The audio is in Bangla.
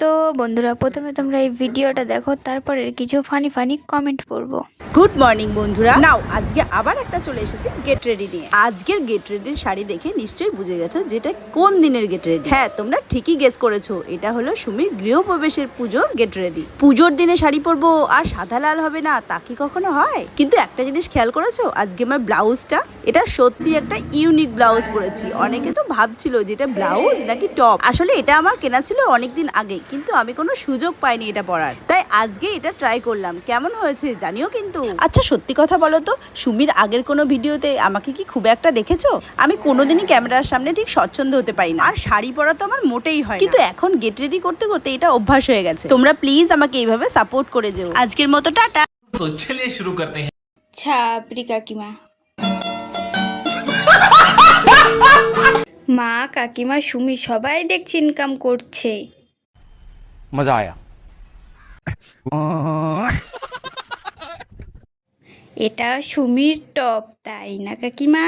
তো বন্ধুরা, প্রথমে তোমরা এই ভিডিওটা দেখো, তারপরে কিছু ফানি ফানি কমেন্ট পড়বো। গুড মর্নিং বন্ধুরা। নাও আজকে আবার একটা চলে এসেছি গেট রেডি নিয়ে। আজকের গেট রেডির শাড়ি দেখে নিশ্চয়ই বুঝে গেছো যেটা কোন দিনের গেট রেডি। হ্যাঁ, তোমরা ঠিকই গেস করেছো, এটা হলো সুমির গৃহপ্রবেশের পুজোর গেট রেডি। পুজোর দিনে শাড়ি পরবো আর সাদা লাল হবে না, তা কি কখনো হয়? কিন্তু একটা জিনিস খেয়াল করেছো, আজকে আমার ব্লাউজটা, এটা সত্যি একটা ইউনিক ব্লাউজ পরেছি। অনেকে তো ভাবছিল যে এটা ব্লাউজ নাকি টপ। আসলে এটা আমার কেনা ছিল অনেকদিন আগে, কিন্তু আমি কোনো সুযোগ পাইনি এটা পরার, তাই আজকে এটা ট্রাই করলাম। কেমন হয়েছে জানিও কিন্তু। আচ্ছা সত্যি কথা বলো তো, সুমির আগের কোনো ভিডিওতে আমাকে কি খুব একটা দেখেছো? আমি কোনোদিনই ক্যামেরার সামনে ঠিক স্বচ্ছন্দ হতে পারি না, আর শাড়ি পরা তো আমার মোটেই হয় না। কিন্তু এখন গেট রেডি করতে করতে এটা অভ্যাস হয়ে গেছে। তোমরা প্লিজ আমাকে এইভাবে সাপোর্ট করে যেও। আজকের মতো টাটা। तो चलिए शुरू करते हैं। ছাপরি কাকিমা। মা, কাকিমা, সুমি সবাই দেখছি ইনকাম করছে। मजा आया। এটা সুমির টপ, তাই না কাকিমা?